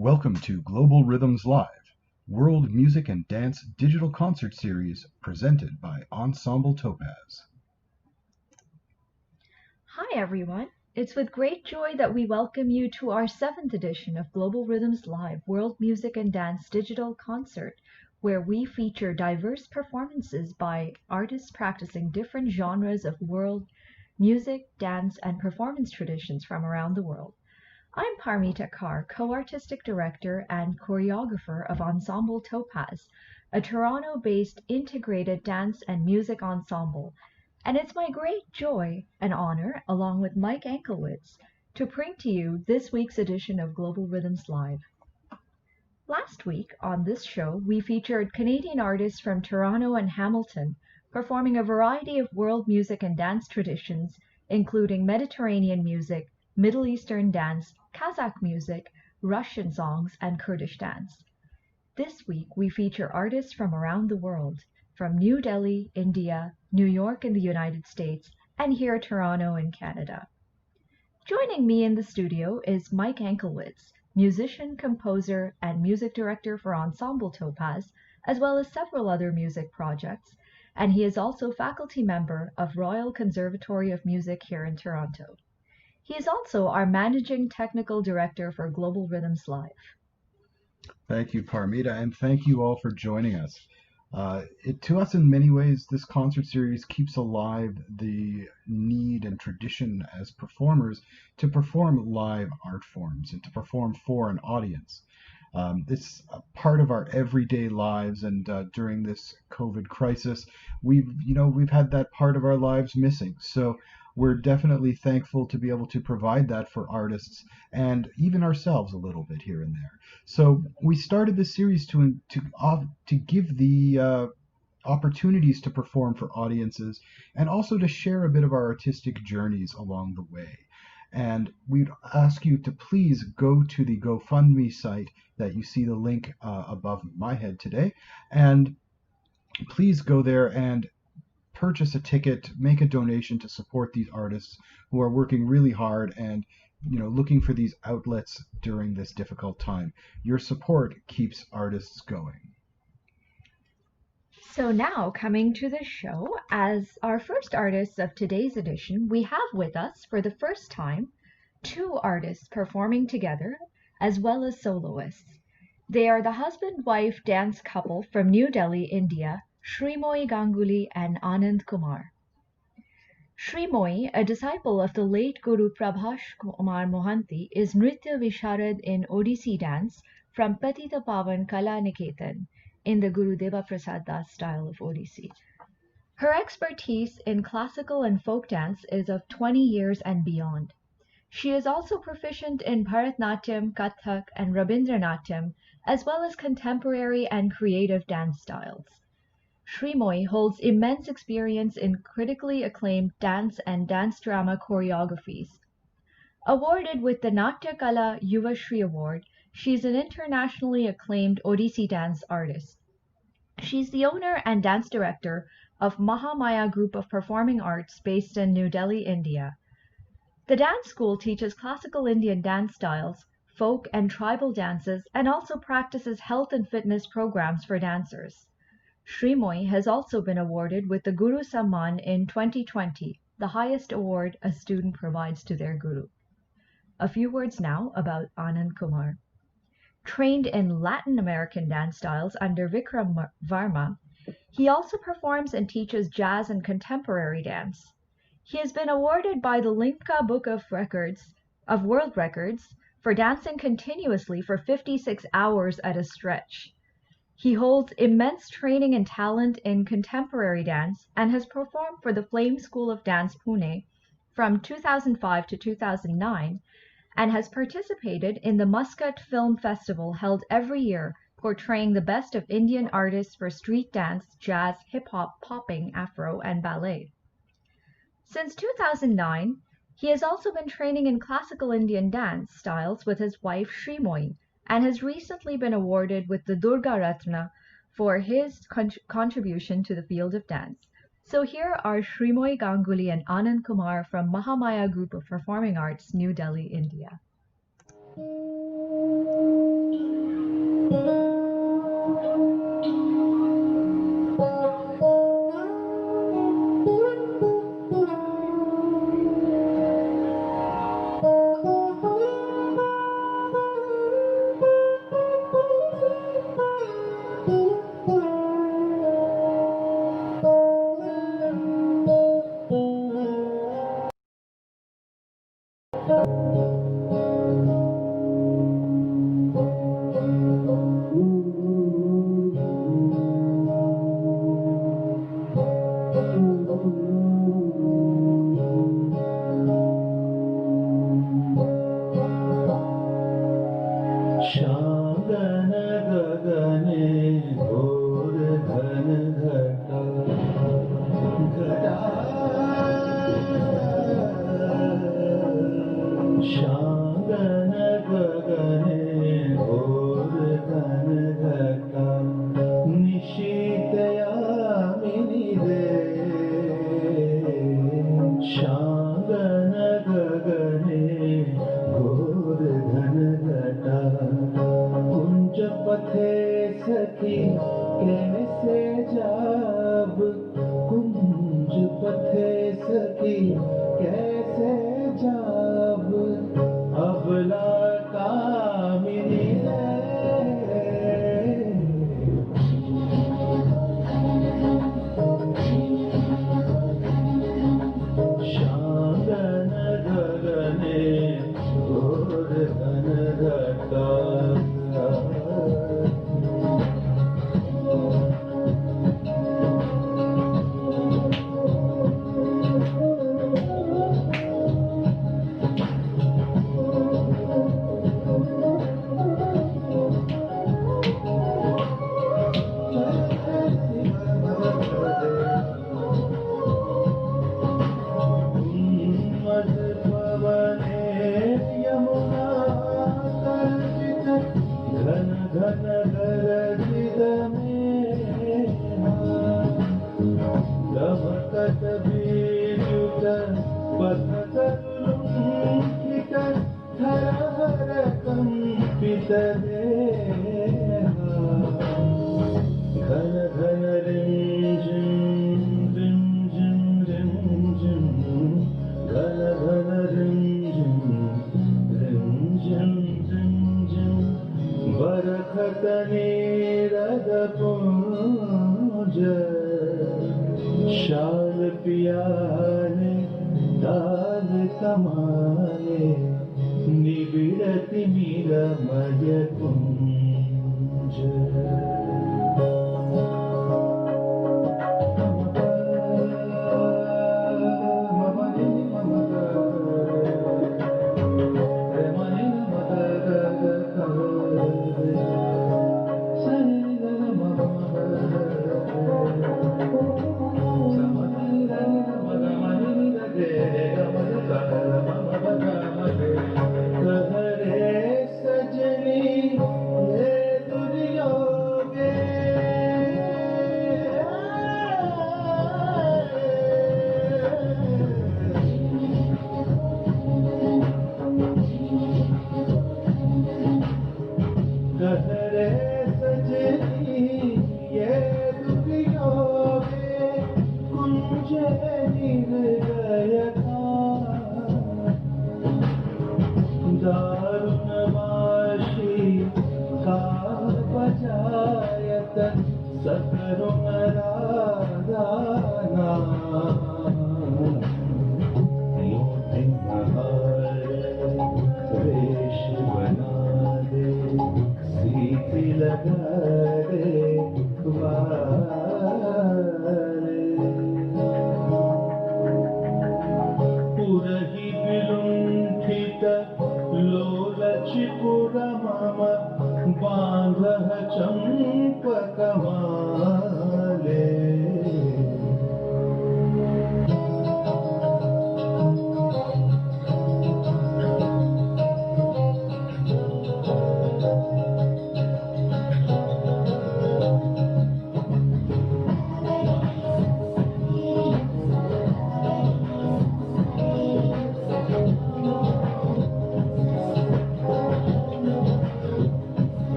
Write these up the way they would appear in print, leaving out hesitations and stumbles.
Welcome to Global Rhythms Live, World Music and Dance Digital Concert Series presented by Ensemble Topaz. Hi everyone, it's with great joy that we welcome you to our 7th edition of Global Rhythms Live, World Music and Dance Digital Concert, where we feature diverse performances by artists practicing different genres of world music, dance, and performance traditions from around the world. I'm Parmita Kaur, co-artistic director and choreographer of Ensemble Topaz, a Toronto-based integrated dance and music ensemble, and it's my great joy and honor, along with Mike Anklewicz, to bring to you this week's edition of Global Rhythms Live. Last week on this show, we featured Canadian artists from Toronto and Hamilton performing a variety of world music and dance traditions, including Mediterranean music, Middle Eastern dance, Kazakh music, Russian songs, and Kurdish dance. This week, we feature artists from around the world, from New Delhi, India, New York in the United States, and here Toronto in Canada. Joining me in the studio is Mike Anklewicz, musician, composer, and music director for Ensemble Topaz, as well as several other music projects, and he is also faculty member of Royal Conservatory of Music here in Toronto. He is also our managing technical director for Global Rhythms Live. Thank you, Parmita, and thank you all for joining us. To us, in many ways, this concert series keeps alive the need and tradition as performers to perform live art forms and to perform for an audience. It's a part of our everyday lives, and during this COVID crisis, we've had that part of our lives missing. So we're definitely thankful to be able to provide that for artists and even ourselves a little bit here and there. So we started this series to give the opportunities to perform for audiences and also to share a bit of our artistic journeys along the way. And we'd ask you to please go to the GoFundMe site that you see the link above my head today, and please go there and purchase a ticket, make a donation to support these artists who are working really hard and looking for these outlets during this difficult time. Your support keeps artists going. So now, coming to the show, as our first artists of today's edition, we have with us, for the first time, 2 artists performing together, as well as soloists. They are the husband-wife dance couple from New Delhi, India, Sreemoyee Ganguly and Anand Kumar. Sreemoyee, a disciple of the late Guru Prabhash Kumar Mohanty, is Nritya Visharad in Odissi dance from Patita Pavan Kala Niketan in the Guru Deva Prasad Das style of Odissi. Her expertise in classical and folk dance is of 20 years and beyond. She is also proficient in Bharatnatyam, Kathak, and Rabindra Natyam, as well as contemporary and creative dance styles. Sreemoyee holds immense experience in critically acclaimed dance and dance drama choreographies. Awarded with the Natya Kala Yuva Shri Award, she is an internationally acclaimed Odissi dance artist. She's the owner and dance director of Mahamaya Group of Performing Arts based in New Delhi, India. The dance school teaches classical Indian dance styles, folk and tribal dances, and also practices health and fitness programs for dancers. Sreemoyee has also been awarded with the Guru Samman in 2020, the highest award a student provides to their guru. A few words now about Anand Kumar. Trained in Latin American dance styles under Vikram Varma, he also performs and teaches jazz and contemporary dance. He has been awarded by the Limca Book of World Records for dancing continuously for 56 hours at a stretch. He holds immense training and talent in contemporary dance and has performed for the Flame School of Dance Pune from 2005 to 2009 and has participated in the Muscat Film Festival held every year, portraying the best of Indian artists for street dance, jazz, hip-hop, popping, afro, and ballet. Since 2009, he has also been training in classical Indian dance styles with his wife Sreemoyee, and has recently been awarded with the Durga Ratna for his contribution to the field of dance. So here are Sreemoyee Ganguly and Anand Kumar from Mahamaya Group of Performing Arts, New Delhi, India. शांगन गगने घोर घन घटा घटा शांगन गगने घोर घन घटा निशीतयामिनी रे शांगन गगने घोर घन घटा कुंज पथे सखी कैसे जाब कुंज पथे सखी कैसे जाब अबला कामिनी शांगन गगने घोर घन घटा शाल पियाने ताल कमाने निबिड़ति मीरमय कुंज कहरे सजनी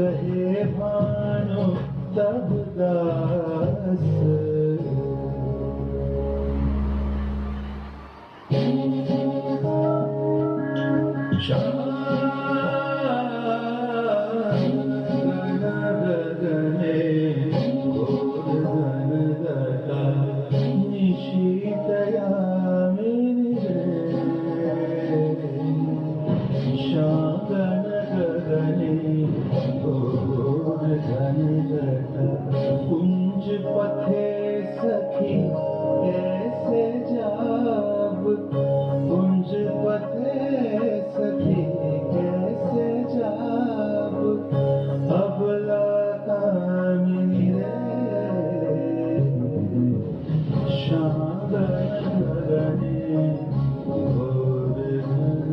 कहे भानु तब दास कुंज पथे सखी कैसे जाब कुंज पथे सखी कैसे जाब अबला कामिनी रे श्याम गगने घोर घन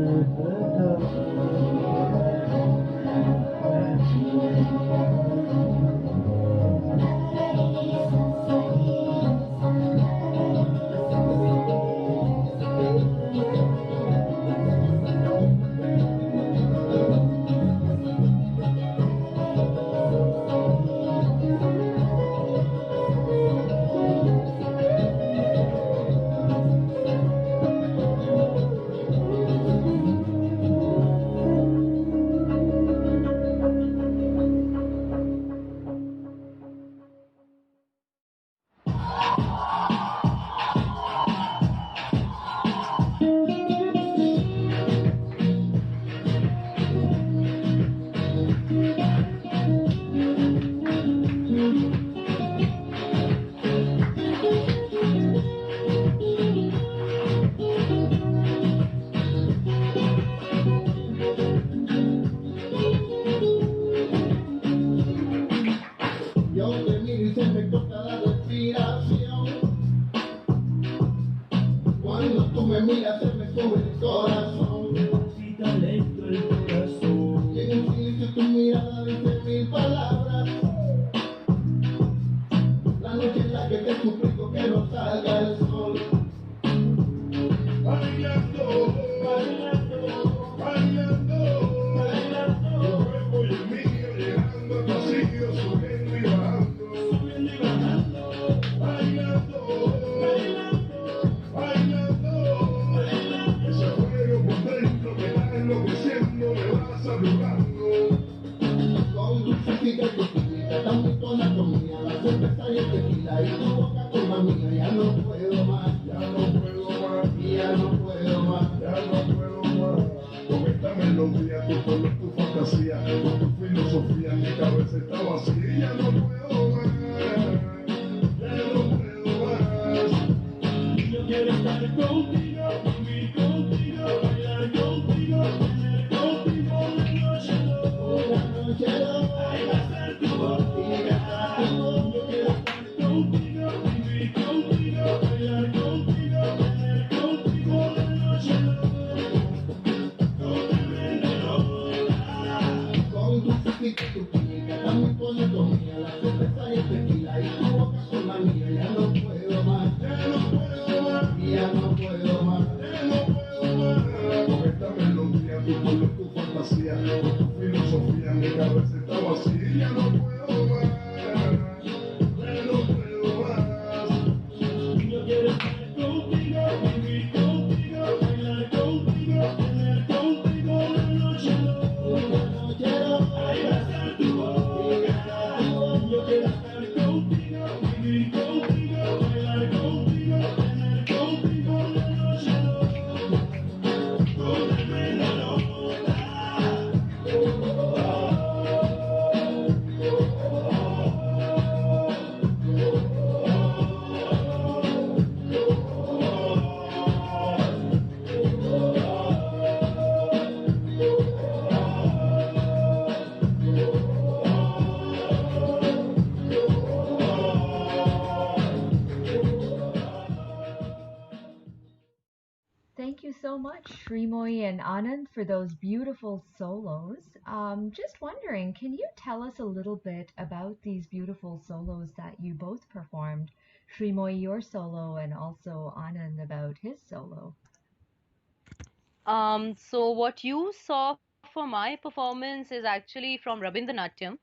Thank you so much, Sreemoyee and Anand, for those beautiful solos. Just wondering, can you tell us a little bit about these beautiful solos that you both performed? Sreemoyee, your solo, and also Anand about his solo. So what you saw for my performance is actually from Rabindra.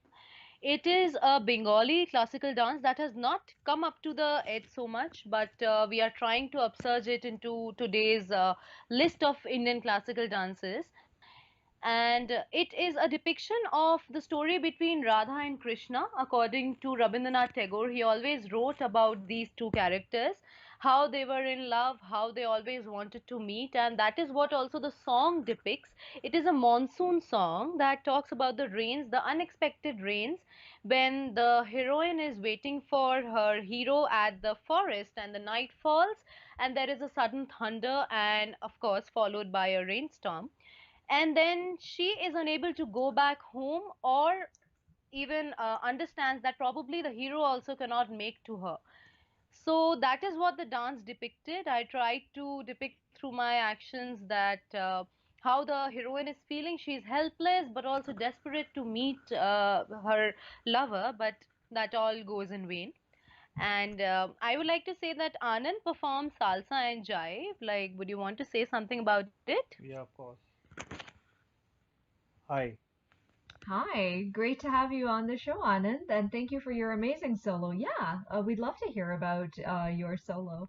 It is a Bengali classical dance that has not come up to the edge so much, but we are trying to upsurge it into today's list of Indian classical dances. And it is a depiction of the story between Radha and Krishna. According to Rabindranath Tagore, he always wrote about these two characters, how they were in love, how they always wanted to meet, and that is what also the song depicts. It is a monsoon song that talks about the rains, the unexpected rains, when the heroine is waiting for her hero at the forest and the night falls and there is a sudden thunder and of course followed by a rainstorm, and then she is unable to go back home or even understands that probably the hero also cannot make to her. So that is what the dance depicted. I tried to depict through my actions that how the heroine is feeling. She is helpless but also desperate to meet her lover, but that all goes in vain. And I would like to say that Anand performs salsa and jive. Like, would you want to say something about it? Yeah, of course. Hi. Hi, great to have you on the show, Anand, and thank you for your amazing solo. Yeah, we'd love to hear about your solo.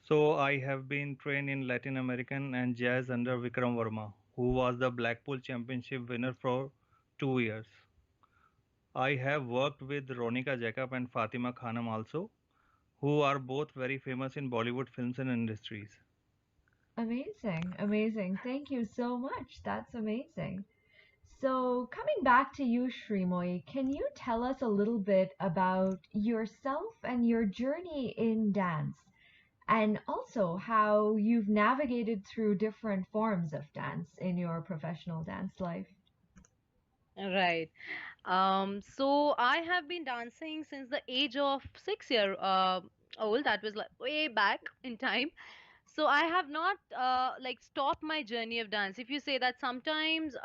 So I have been trained in Latin American and jazz under Vikram Verma, who was the Blackpool Championship winner for 2 years. I have worked with Ronika Jacob and Fatima Khanam also, who are both very famous in Bollywood films and industries. Amazing, amazing. Thank you so much. That's amazing. So, coming back to you, Sreemoyee, can you tell us a little bit about yourself and your journey in dance, and also how you've navigated through different forms of dance in your professional dance life? Right. So I have been dancing since the age of 6 year old. That was like way back in time. So I have not like stopped my journey of dance. If you say that sometimes,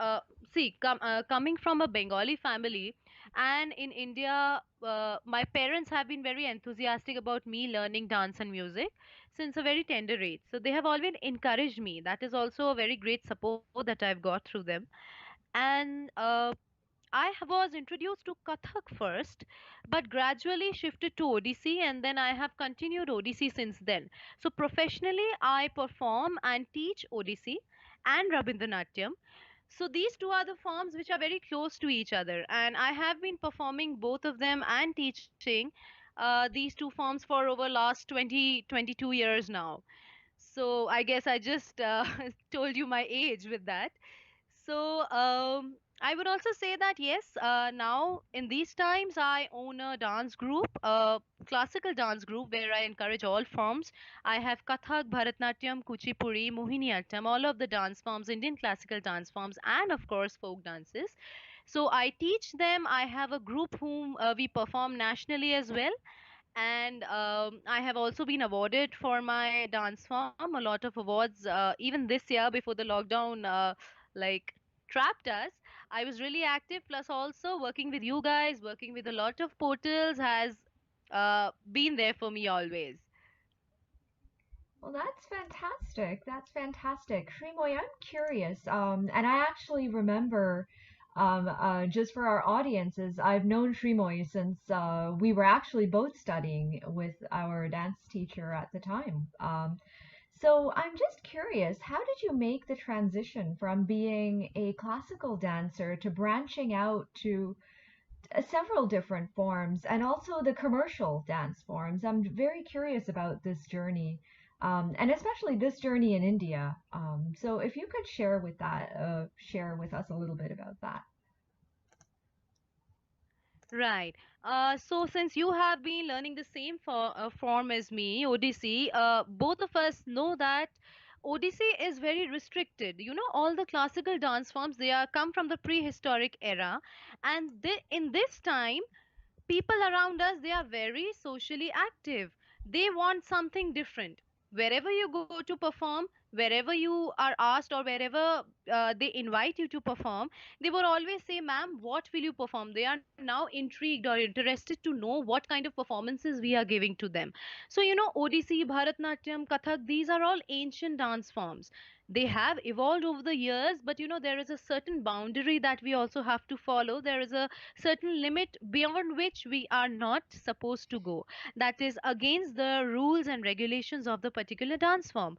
coming from a Bengali family, and in India, my parents have been very enthusiastic about me learning dance and music since a very tender age. So they have always encouraged me. That is also a very great support that I've got through them. And was introduced to Kathak first, but gradually shifted to Odissi, and then I have continued Odissi since then. So professionally, I perform and teach Odissi and Rabindranatyam. So these two are the forms which are very close to each other, and I have been performing both of them and teaching these two forms for over last 22 years now. So I guess I just told you my age with that. So I would also say that yes, now in these times I own a dance group, a classical dance group where I encourage all forms. I have Kathak, Bharatnatyam, Kuchipudi, Mohiniyattam, all of the dance forms, Indian classical dance forms, and of course folk dances. So I teach them. I have a group whom we perform nationally as well, and I have also been awarded for my dance form a lot of awards even this year before the lockdown like trapped us. I was really active, plus also working with you guys, working with a lot of portals has been there for me always. Well, that's fantastic. That's fantastic. Shrimoy, I'm curious, and I actually remember, just for our audiences, I've known Shrimoy since we were actually both studying with our dance teacher at the time. So I'm just curious, how did you make the transition from being a classical dancer to branching out to several different forms and also the commercial dance forms? I'm very curious about this journey, and especially this journey in India. So if you could share with us a little bit about that. Right. So since you have been learning the same form as me, Odyssey, both of us know that Odyssey is very restricted. You know, all the classical dance forms, they are come from the prehistoric era, and in this time people around us, they are very socially active. They want something different. Wherever you go to perform, wherever you are asked or wherever they invite you to perform, they will always say, ma'am, what will you perform? They are now intrigued or interested to know what kind of performances we are giving to them. So, Odissi, Bharatnatyam, Kathak, these are all ancient dance forms. They have evolved over the years, but there is a certain boundary that we also have to follow. There is a certain limit beyond which we are not supposed to go. That is against the rules and regulations of the particular dance form.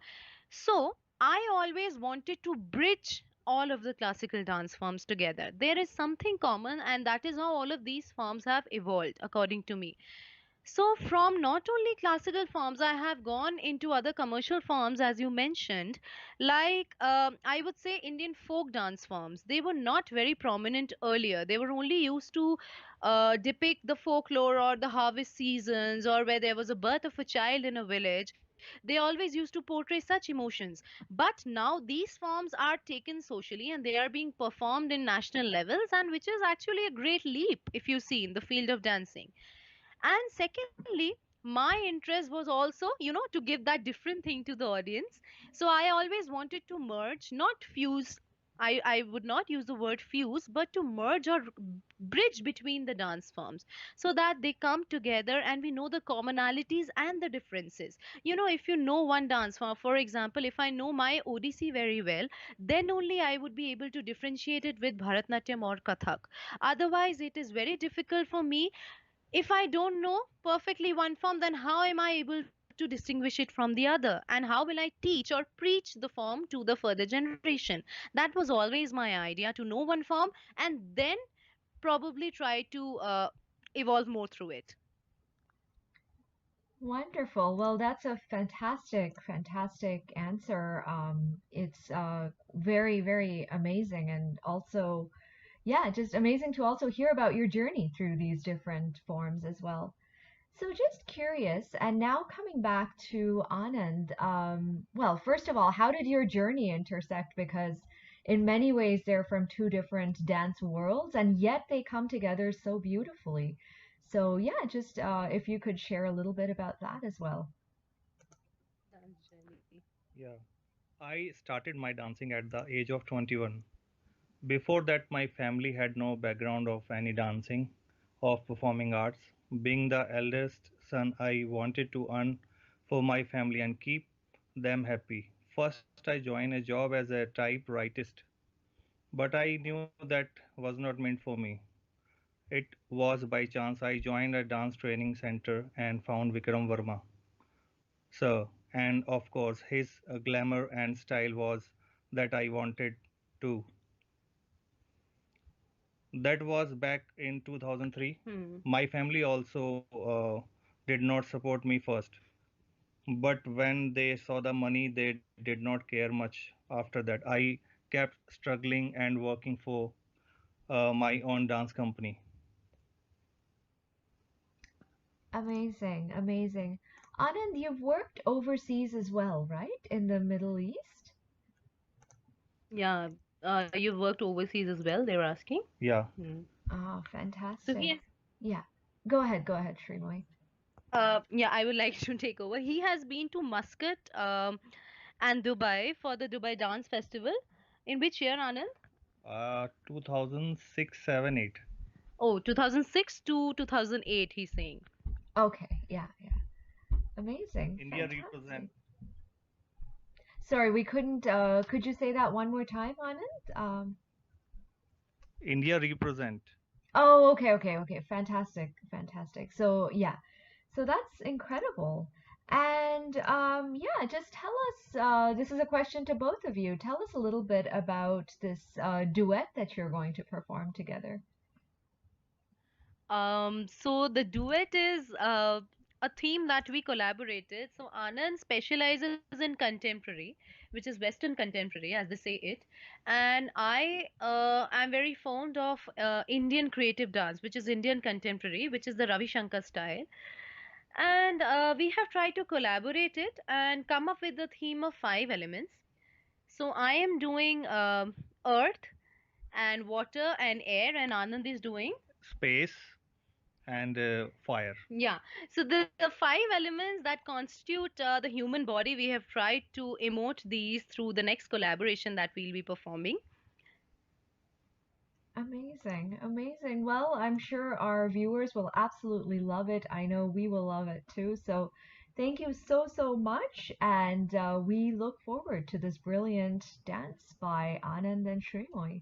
So, I always wanted to bridge all of the classical dance forms together. There is something common, and that is how all of these forms have evolved, according to me. So, from not only classical forms, I have gone into other commercial forms, as you mentioned, like I would say Indian folk dance forms. They were not very prominent earlier. They were only used to depict the folklore or the harvest seasons or where there was a birth of a child in a village. They always used to portray such emotions. But now these forms are taken socially and they are being performed in national levels, and which is actually a great leap if you see in the field of dancing. And secondly, my interest was also to give that different thing to the audience. So I always wanted to merge, not fuse. I would not use the word fuse, but to merge or bridge between the dance forms so that they come together and we know the commonalities and the differences. If you know one dance form, for example, if I know my odissi very well, then only I would be able to differentiate it with bharatnatyam or kathak. Otherwise it is very difficult for me. If I don't know perfectly one form, then how am I able to distinguish it from the other? And how will I teach or preach the form to the further generation? That was always my idea, to know one form and then probably try to evolve more through it. Wonderful. Well, that's a fantastic, fantastic answer. It's very, very amazing, and also, yeah, just amazing to also hear about your journey through these different forms as well. So just curious, and now coming back to Anand, well, first of all, how did your journey intersect? Because in many ways they're from two different dance worlds, and yet they come together so beautifully. So yeah, just if you could share a little bit about that as well. Dance journey. Yeah, I started my dancing at the age of 21. Before that, my family had no background of any dancing, of performing arts. Being the eldest son, I wanted to earn for my family and keep them happy. First, I joined a job as a typewritist, but I knew that was not meant for me. It was by chance I joined a dance training center and found Vikram Verma. So, and of course, his glamour and style was that I wanted to. That was back in 2003. Hmm. My family also did not support me first, but when they saw the money, they did not care much after that. I kept struggling and working for my own dance company. Amazing, amazing. Anand, you've worked overseas as well, right? In the Middle East? Yeah, you've worked overseas as well, they were asking. Yeah. Hmm. Ah, So he fantastic. has, Yeah. Go ahead, Sreemoyee. yeah, I would like to take over. He has been to Muscat and Dubai for the Dubai Dance Festival. In which year, Anand? 2006, 7, 8. Oh, 2006 to 2008, he's saying. Okay, yeah, yeah. Amazing, India represent. fantastic. Sorry, we couldn't, could you say that one more time, Anand? India represent. Oh, okay, okay, okay. Fantastic, fantastic. So, yeah. So that's incredible. And yeah, just tell us, this is a question to both of you. Tell us a little bit about this duet that you're going to perform together. So the duet is a theme that we collaborated. So Anand specializes in contemporary, which is Western contemporary, as they say it, and I am very fond of Indian creative dance, which is Indian contemporary, which is the Ravi Shankar style. And we have tried to collaborate it and come up with the theme of five elements. So I am doing earth and water and air, and Anand is doing Space and fire. Yeah. So the five elements that constitute the human body, we have tried to emote these through the next collaboration that we'll be performing. Amazing, amazing. Well, I'm sure our viewers will absolutely love it. I know we will love it too. So, thank you so, so much. And we look forward to this brilliant dance by Anand and Sreemoyee.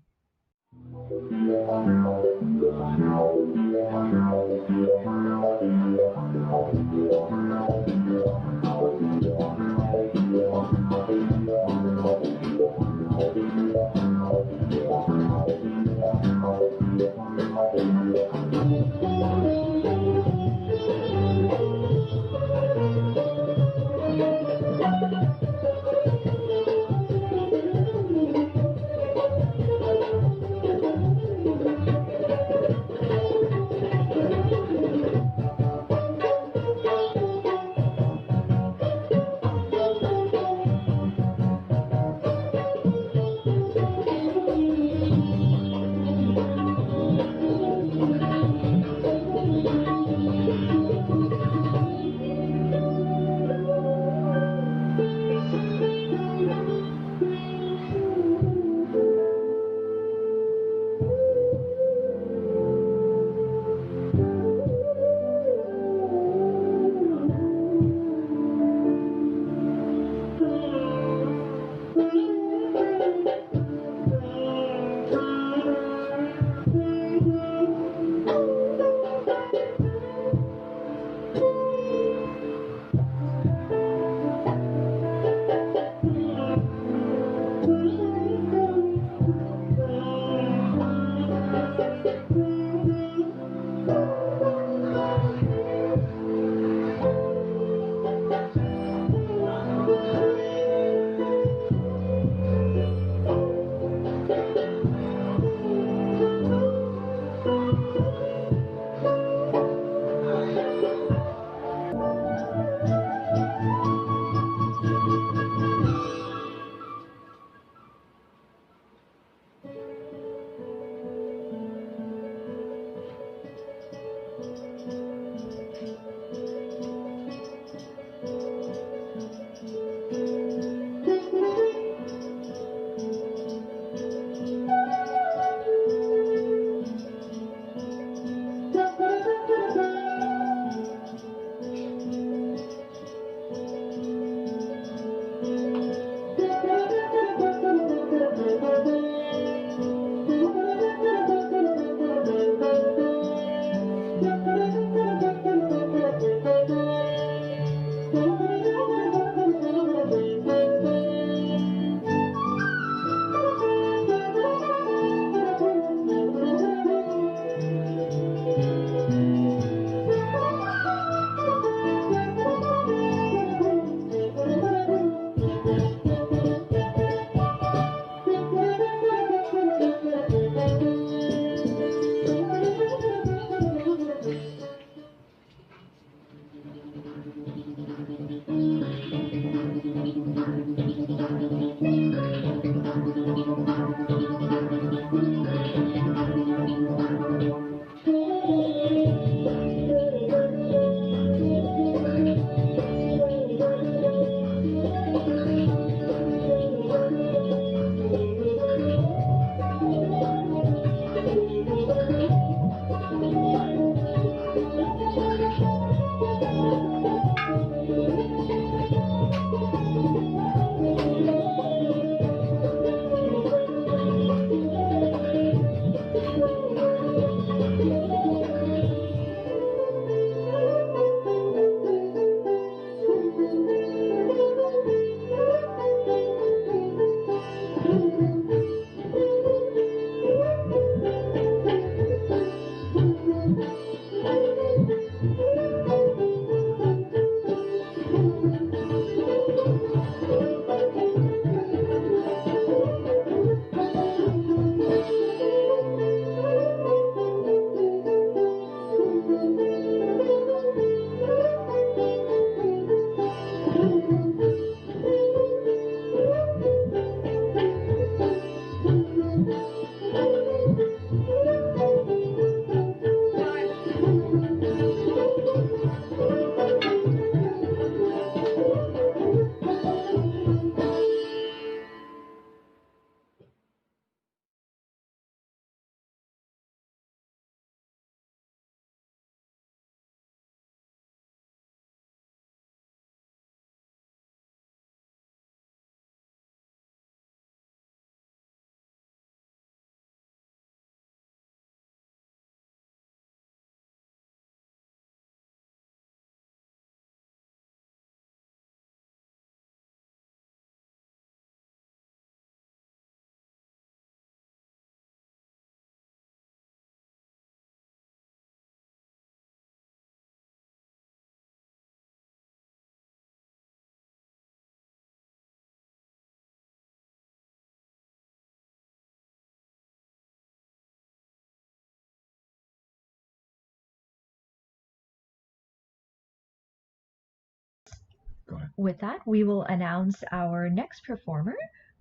Go ahead. With that, we will announce our next performer,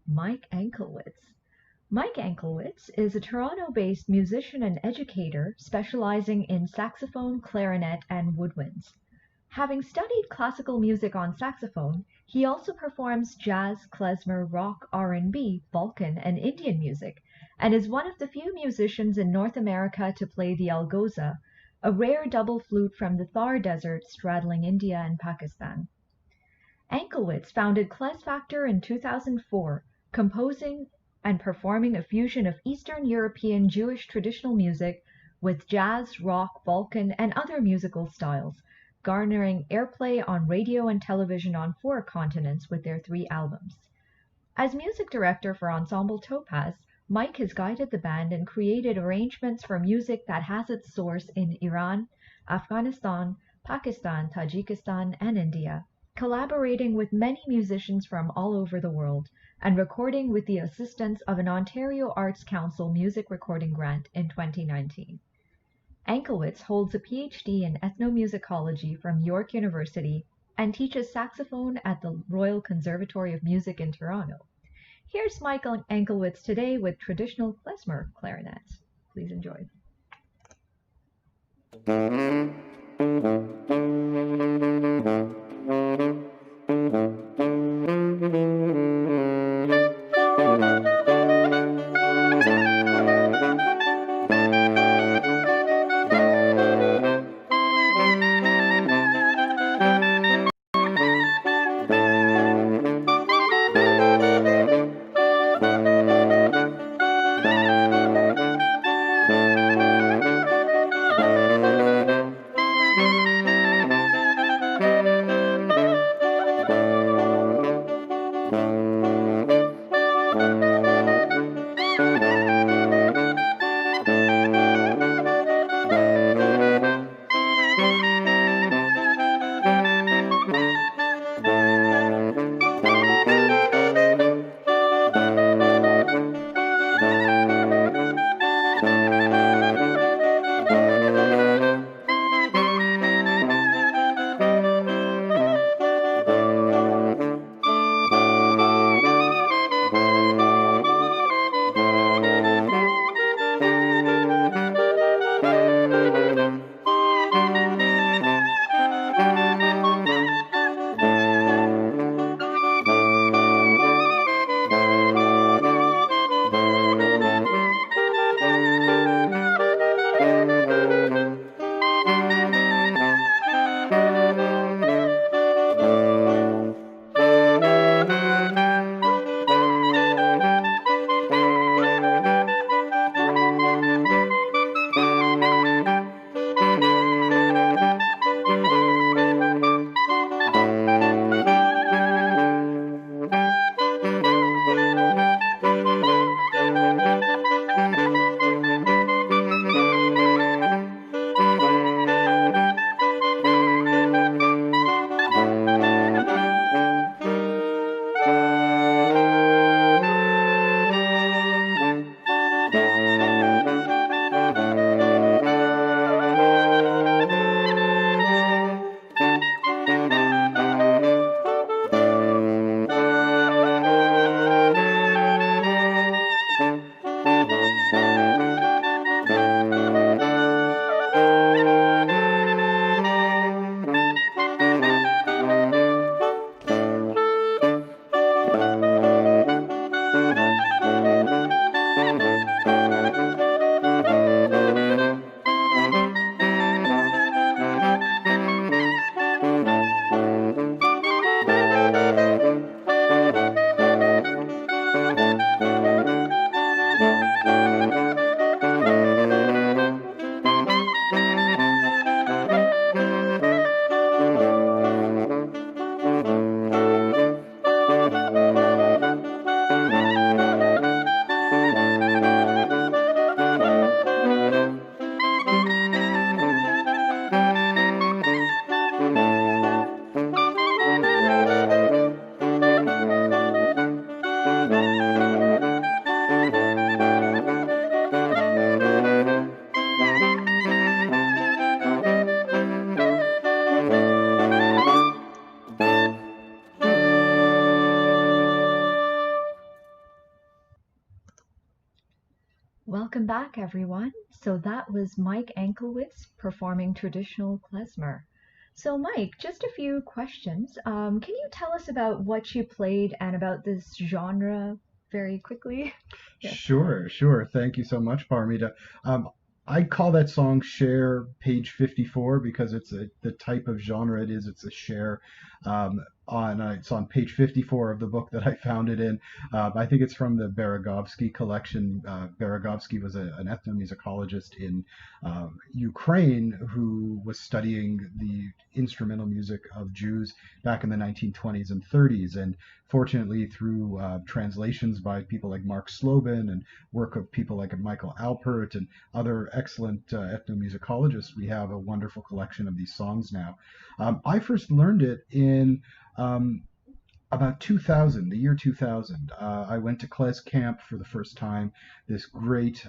Mike Anklewicz. Mike Anklewicz is a Toronto-based musician and educator specializing in saxophone, clarinet, and woodwinds. Having studied classical music on saxophone, he also performs jazz, klezmer, rock, R&B, Balkan, and Indian music, and is one of the few musicians in North America to play the algoza, a rare double flute from the Thar Desert straddling India and Pakistan. Anklewicz founded Klez Factor in 2004, composing and performing a fusion of Eastern European Jewish traditional music with jazz, rock, Balkan, and other musical styles, garnering airplay on radio and television on 4 continents with their 3 albums. As music director for Ensemble Topaz, Mike has guided the band and created arrangements for music that has its source in Iran, Afghanistan, Pakistan, Tajikistan, and India, collaborating with many musicians from all over the world, and recording with the assistance of an Ontario Arts Council music recording grant in 2019. Anklewicz holds a PhD in ethnomusicology from York University and teaches saxophone at the Royal Conservatory of Music in Toronto. Here's Michael Anklewicz today with traditional klezmer clarinet. Please enjoy. back, everyone. So that was Mike Anklewicz performing traditional klezmer. So, Mike, just a few questions. Can you tell us about what you played and about this genre very quickly? Yeah. Sure, sure. Thank you so much, Parmita. Um, I call that song Share Page 54 because the type of genre it is. It's a share. It's on page 54 of the book that I found it in. I think it's from the Beregovsky collection. Beregovsky was an ethnomusicologist in Ukraine who was studying the instrumental music of Jews back in the 1920s and 30s. And fortunately, through translations by people like Mark Slobin and work of people like Michael Alpert and other excellent ethnomusicologists, we have a wonderful collection of these songs now. I first learned it in um, about 2000, the year 2000. I went to Klez Camp for the first time, this great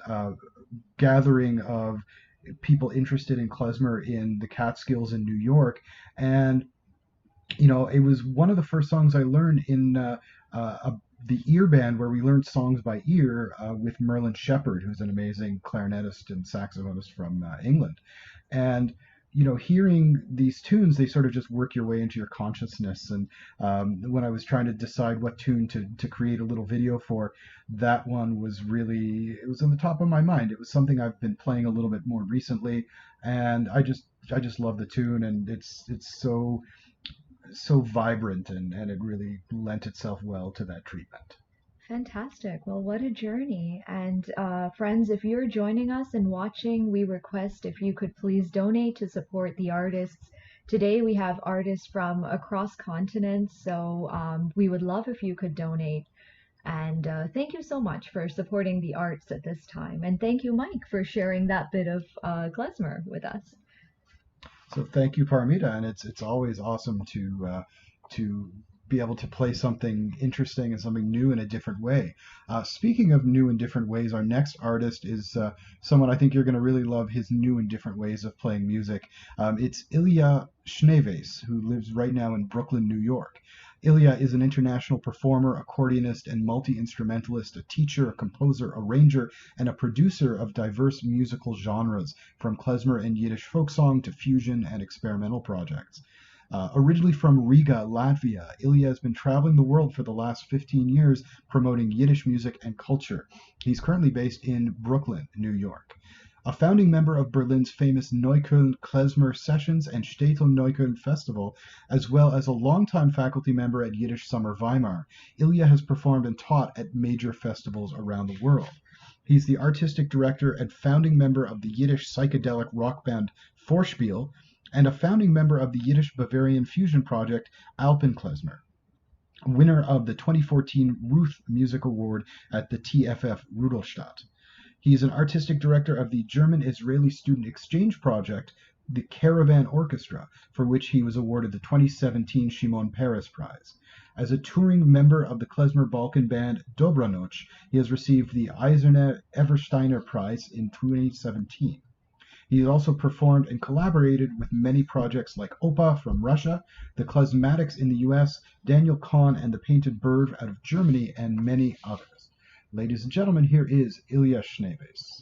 gathering of people interested in klezmer in the Catskills in New York. And it was one of the first songs I learned in the ear band, where we learned songs by ear with Merlin Shepherd, who's an amazing clarinetist and saxophonist from England. And hearing these tunes, they sort of just work your way into your consciousness. And when I was trying to decide what tune to create a little video for, that one was really, it was on the top of my mind. It was something I've been playing a little bit more recently, and I just love the tune, and it's so vibrant, and it really lent itself well to that treatment. Fantastic. Well, what a journey. And friends, if you're joining us and watching, we request if you could please donate to support the artists. Today we have artists from across continents, so we would love if you could donate. And thank you so much for supporting the arts at this time. And thank you, Mike, for sharing that bit of klezmer with us. So thank you, Parmita, and it's always awesome to be able to play something interesting and something new in a different way. Speaking of new and different ways, our next artist is someone I think you're going to really love his new and different ways of playing music. It's Ilya Shneyveys, who lives right now in Brooklyn, New York. Ilya is an international performer, accordionist, and multi-instrumentalist, a teacher, a composer, arranger, and a producer of diverse musical genres, from klezmer and Yiddish folk song to fusion and experimental projects. Originally from Riga, Latvia, Ilya has been traveling the world for the last 15 years promoting Yiddish music and culture. He's currently based in Brooklyn, New York. A founding member of Berlin's famous Neukölln Klezmer Sessions and Städtel Neukölln Festival, as well as a longtime faculty member at Yiddish Summer Weimar, Ilya has performed and taught at major festivals around the world. He's the artistic director and founding member of the Yiddish psychedelic rock band Vorspiel, and a founding member of the Yiddish Bavarian fusion project Alpenklezmer, winner of the 2014 Ruth Music Award at the TFF Rudolstadt. He is an artistic director of the German-Israeli student exchange project, the Caravan Orchestra, for which he was awarded the 2017 Shimon Peres Prize. As a touring member of the klezmer Balkan band Dobranoc, he has received the Eisner Eversteiner Prize in 2017. He has also performed and collaborated with many projects like Opa from Russia, the Klezmatics in the US, Daniel Kahn and the Painted Bird out of Germany, and many others. Ladies and gentlemen, here is Ilya Shneyveys.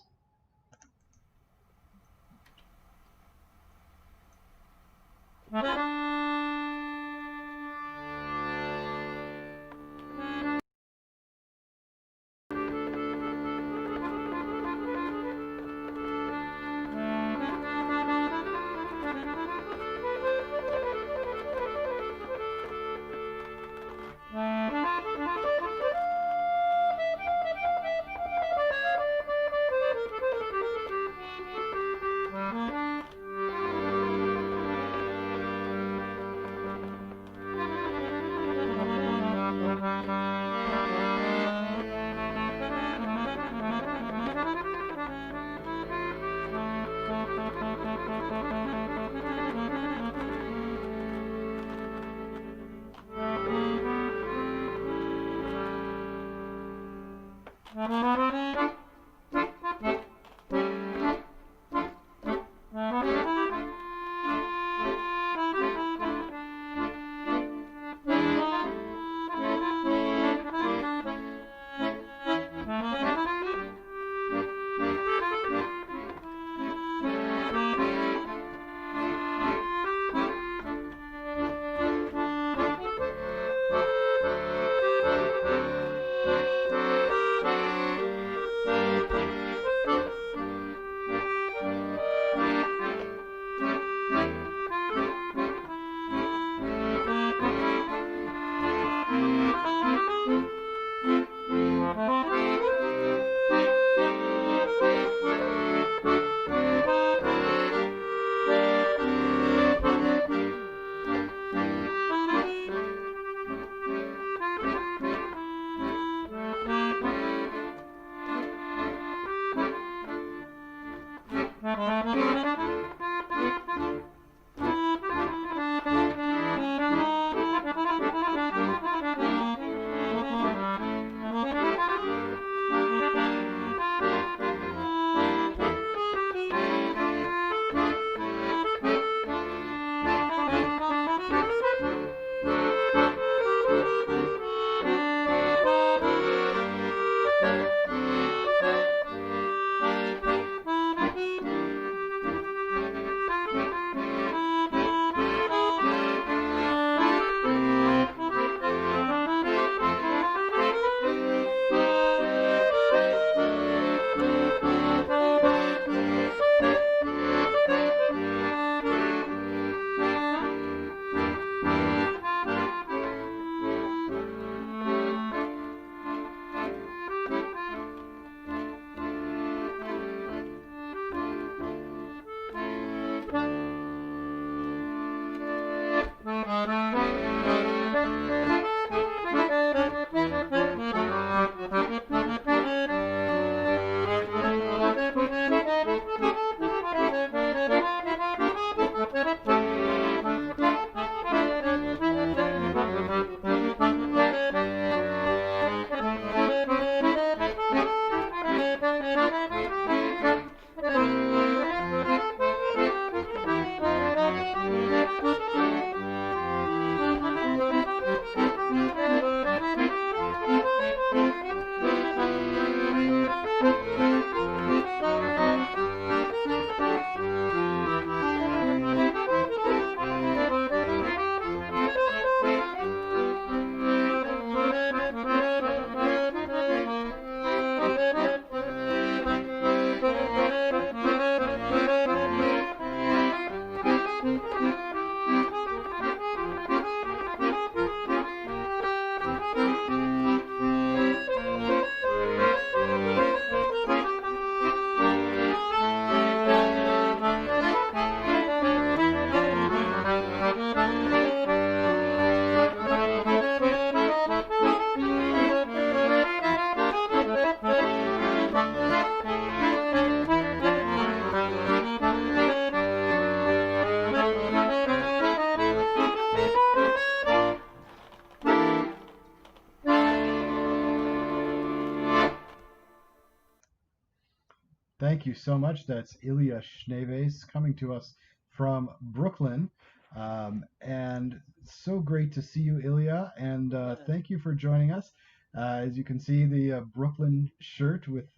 Thank you so much. That's Ilya Shneyveys coming to us from Brooklyn. And so great to see you, Ilya. And thank you for joining us. As you can see, the Brooklyn shirt with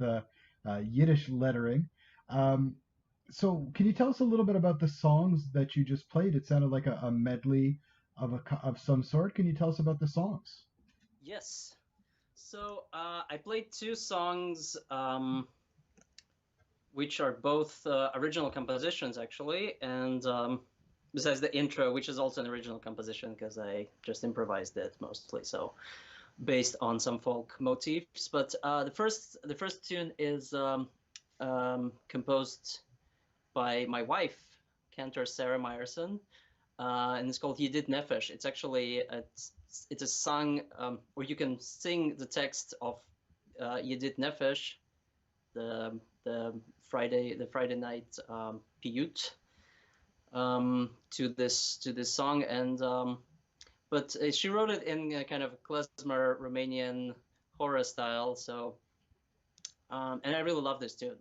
Yiddish lettering. Um, so, can you tell us a little bit about the songs that you just played? It sounded like a medley of some sort. Can you tell us about the songs? Yes. So I played two songs, which are both original compositions, actually, and besides the intro, which is also an original composition because I just improvised it mostly, so based on some folk motifs. But the first tune is composed by my wife, cantor Sarah Meyerson, and it's called Yiddish Nefesh. It's actually it's a song, or you can sing the text of Yiddish Nefesh, the Friday night piyut, to this song, and but she wrote it in a kind of klezmer Romanian horror style. So and I really love this tune.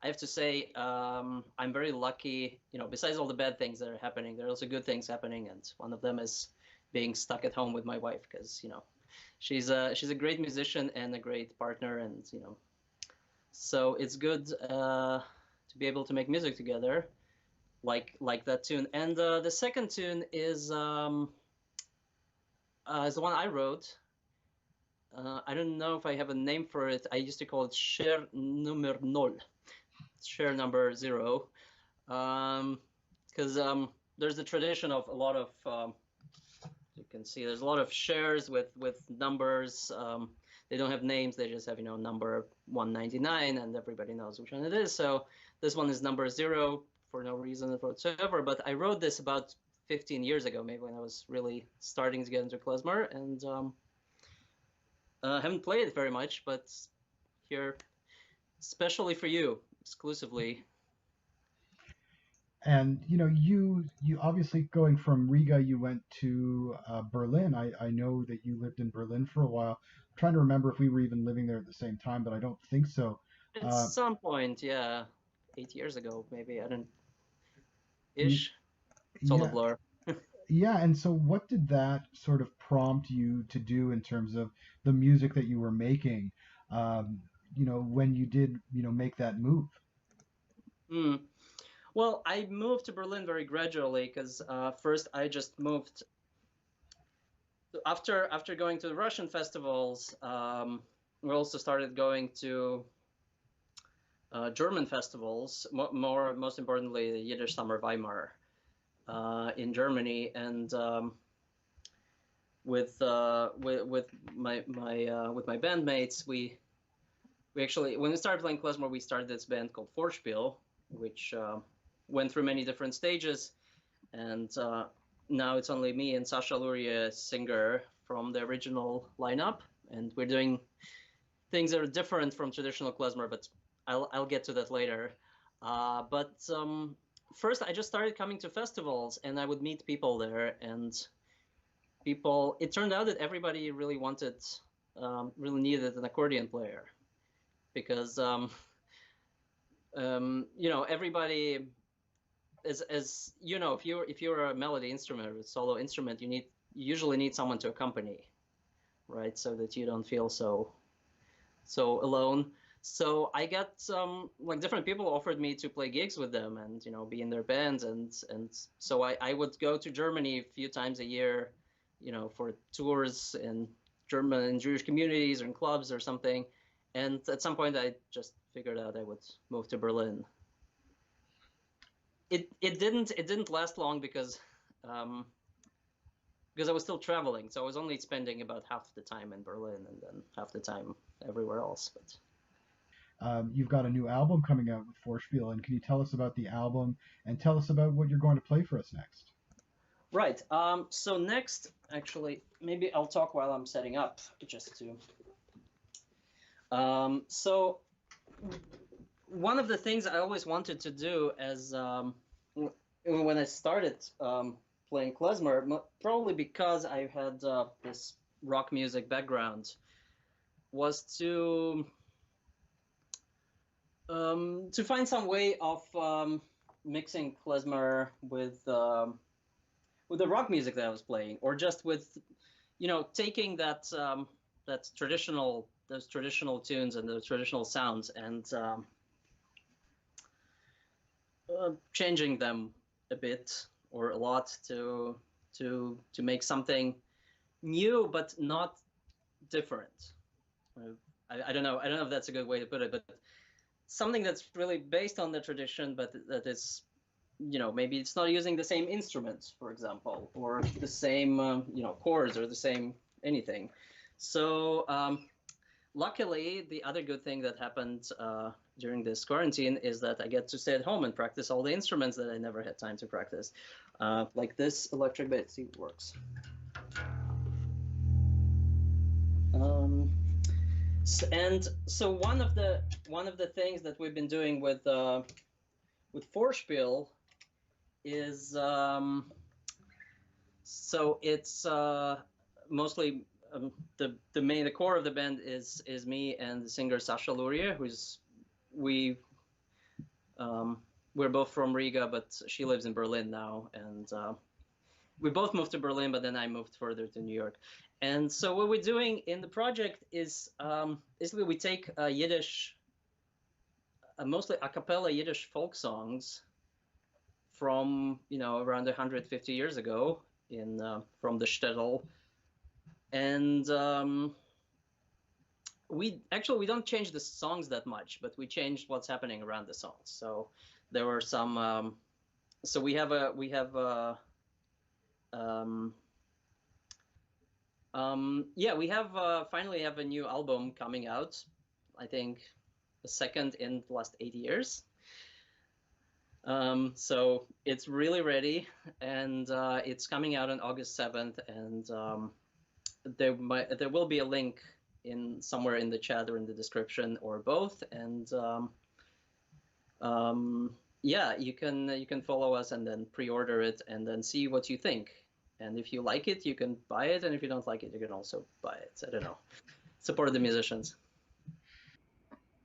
I have to say, I'm very lucky. Besides all the bad things that are happening, there are also good things happening, and one of them is being stuck at home with my wife, because she's a great musician and a great partner, and so it's good to be able to make music together, like that tune. And the second tune is the one I wrote. I don't know if I have a name for it. I used to call it Share Nummer Nol, share number 0, because there's a tradition of a lot of you can see there's a lot of shares with numbers. They don't have names, they just have number 199, and everybody knows which one it is. So this one is number 0 for no reason whatsoever. But I wrote this about 15 years ago, maybe, when I was really starting to get into klezmer, and haven't played it very much, but here, especially for you, exclusively. And you obviously going from Riga, you went to Berlin. I know that you lived in Berlin for a while. I'm trying to remember if we were even living there at the same time, but I don't think so. At Uh, some point, yeah, 8 years ago, maybe, I don't, y- ish. It's all a yeah, blur. yeah. And so, what did that sort of prompt you to do in terms of the music that you were making? Um, when you did, make that move. Hmm. Well, I moved to Berlin very gradually because first I just moved after going to the Russian festivals. We also started going to German festivals, most importantly the Yiddish Summer Weimar in Germany, and with my bandmates, we actually, when we started playing klezmer, we started this band called Vorspiel, which went through many different stages, and now it's only me and Sasha Luria, singer from the original lineup, and we're doing things that are different from traditional klezmer, but I'll get to that later. But first, I just started coming to festivals, and I would meet people there, and people. It turned out that everybody really really needed an accordion player, because everybody, as you know, if you're a melody instrument or a solo instrument, you usually need someone to accompany, right, so that you don't feel so alone. So I got like different people offered me to play gigs with them and be in their bands, and so I would go to Germany a few times a year, for tours in German and Jewish communities or in clubs or something. And at some point I just figured out I would move to Berlin. It didn't last long because I was still traveling, so I was only spending about half the time in Berlin and then half the time everywhere else. But You've got a new album coming out with Vorspiel, and can you tell us about the album and tell us about what you're going to play for us next? right. So next, actually, maybe I'll talk while I'm setting up, just to. So one of the things I always wanted to do as when I started playing klezmer, probably because I had this rock music background, was to find some way of mixing klezmer with the rock music that I was playing, or just with, taking those traditional tunes and those traditional sounds and changing them a bit or a lot to make something new but not different. I don't know if that's a good way to put it, but something that's really based on the tradition, but that is, maybe it's not using the same instruments, for example, or the same chords or the same anything. So luckily, the other good thing that happened during this quarantine is that I get to stay at home and practice all the instruments that I never had time to practice, like this electric bass. See if it works. And so one of the things that we've been doing with Vorspiel is so it's mostly the core of the band is me and the singer Sasha Luria, we're both from Riga, but she lives in Berlin now, and we both moved to Berlin, but then I moved further to New York. And so what we're doing in the project is basically we take Yiddish, mostly a cappella Yiddish folk songs from around 150 years ago from the shtetl, and we don't change the songs that much, but we changed what's happening around the songs. So there were some. So we finally have a new album coming out. I think the second in the last 8 years. So it's really ready, and it's coming out on August 7th, and there will be a link somewhere in the chat or in the description or both, and yeah, you can follow us and then pre-order it and then see what you think. And if you like it, you can buy it, and if you don't like it, you can also buy it. I don't know. Support the musicians.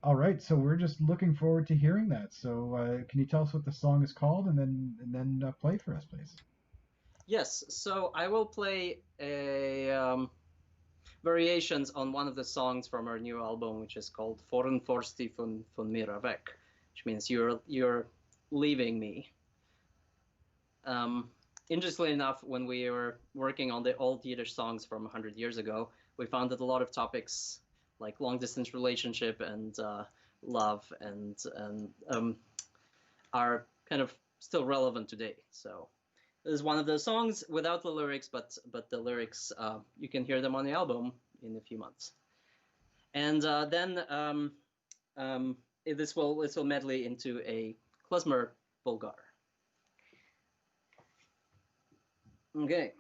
All right, so we're just looking forward to hearing that. So can you tell us what the song is called, and then play for us, please? Yes, so I will play a variations on one of the songs from our new album, which is called Foreign Forsti von mir weg, which means you're leaving me. Interestingly enough, when we were working on the old Yiddish songs from 100 years ago, we found that a lot of topics like long-distance relationship and love and are kind of still relevant today. So this is one of those songs without the lyrics, but the lyrics, you can hear them on the album in a few months. And then this will medley into a Klezmer Bulgar. Okay.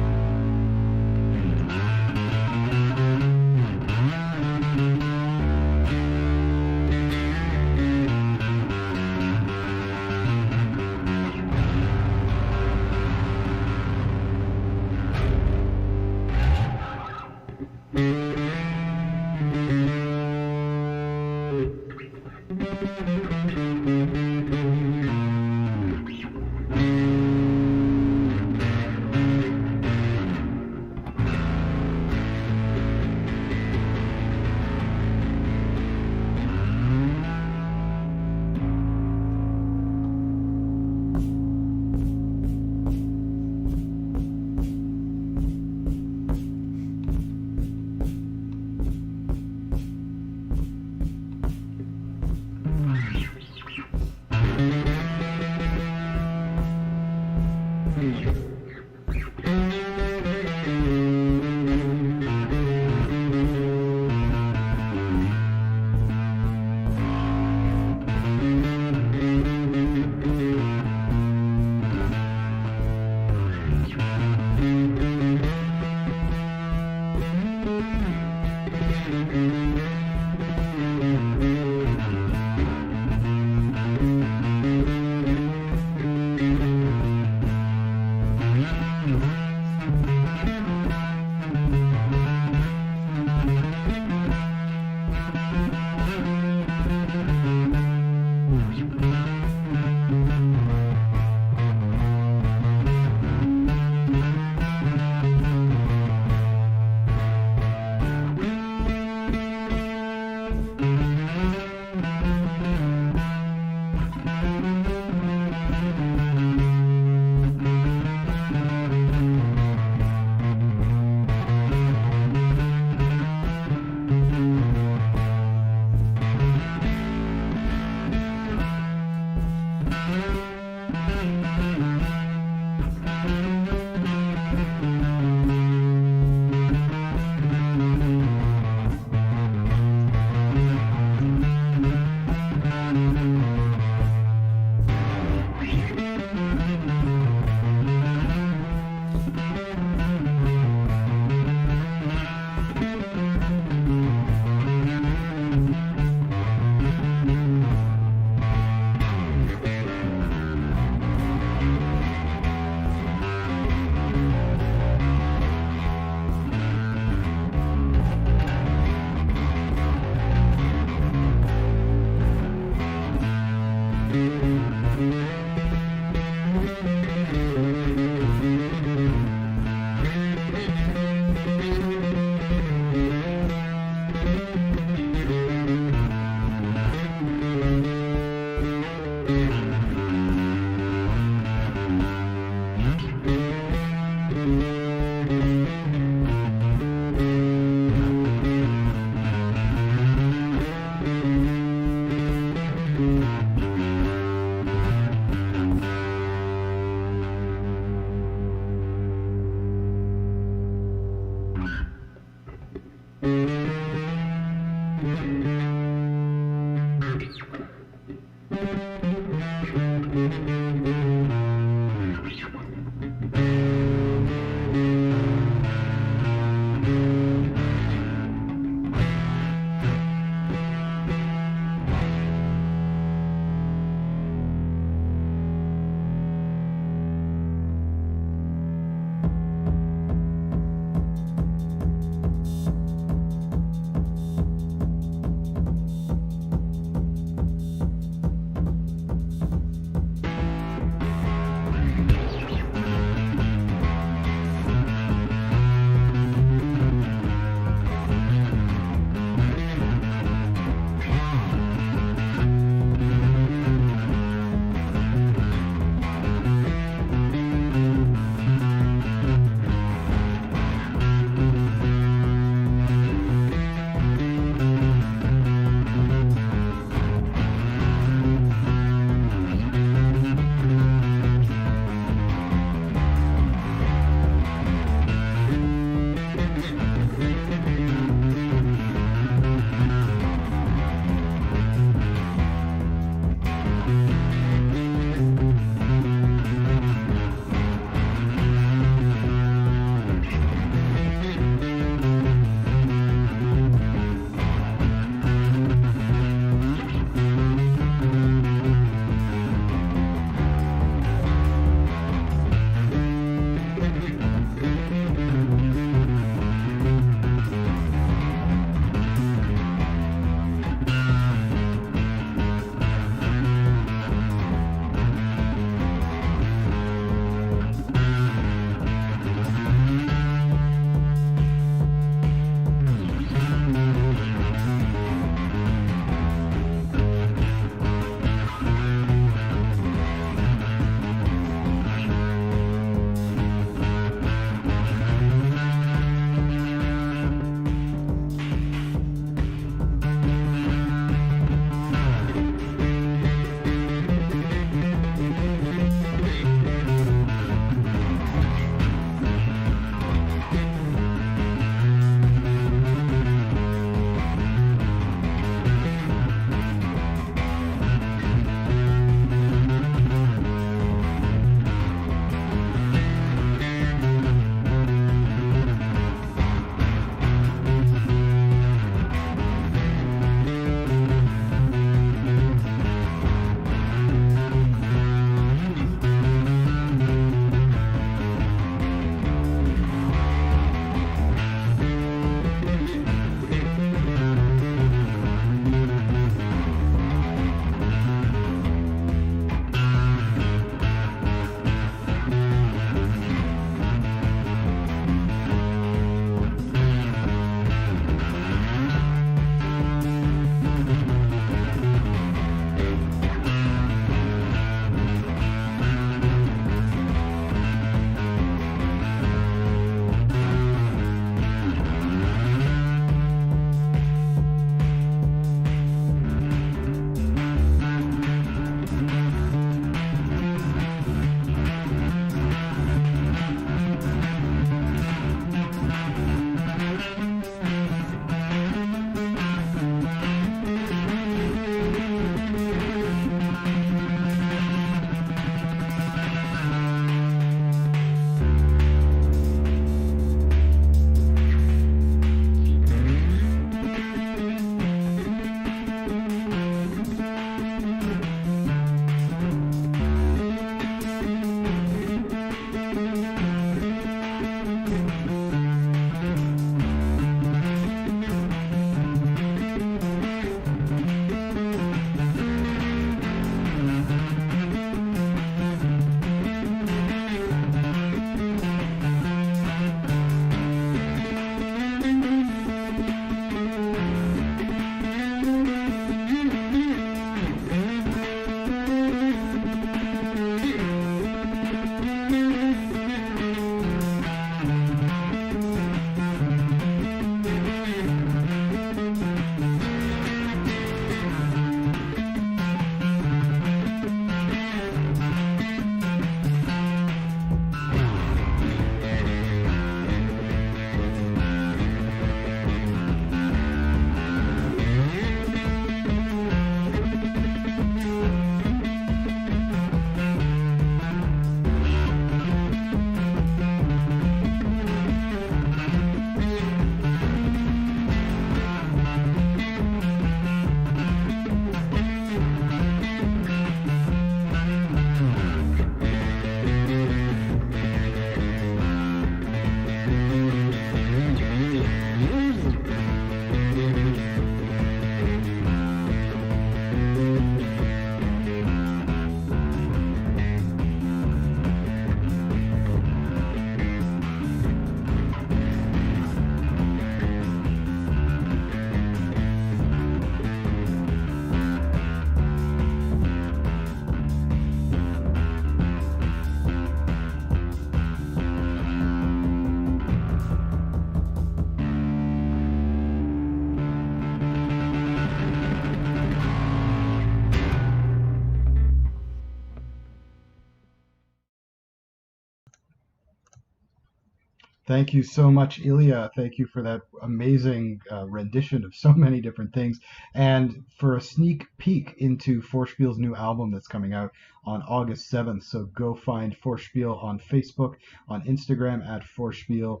Thank you so much, Ilya. Thank you for that amazing rendition of so many different things, and for a sneak peek into Vorspiel's new album that's coming out on August 7th. So go find Vorspiel on Facebook, on Instagram at Vorspiel,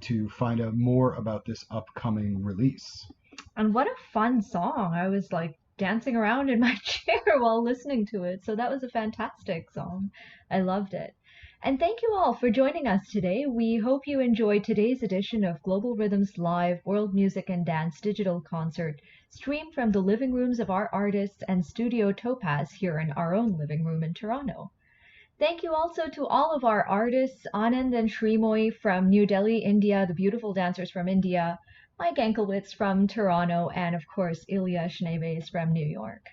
to find out more about this upcoming release. And what a fun song. I was like dancing around in my chair while listening to it. So that was a fantastic song. I loved it. And thank you all for joining us today. We hope you enjoyed today's edition of Global Rhythms Live World Music and Dance Digital Concert, streamed from the living rooms of our artists and Studio Topaz here in our own living room in Toronto. Thank you also to all of our artists, Anand and Sreemoyee from New Delhi, India, the beautiful dancers from India, Mike Anklewicz from Toronto, and of course Ilya Shneyveys from New York.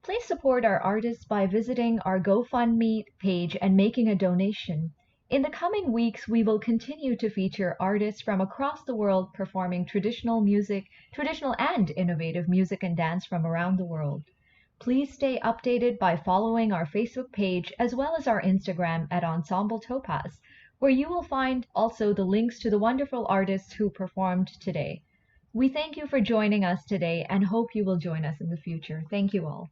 Please support our artists by visiting our GoFundMe page and making a donation. In the coming weeks, we will continue to feature artists from across the world performing traditional and innovative music and dance from around the world. Please stay updated by following our Facebook page as well as our Instagram at Ensemble Topaz, where you will find also the links to the wonderful artists who performed today. We thank you for joining us today and hope you will join us in the future. Thank you all.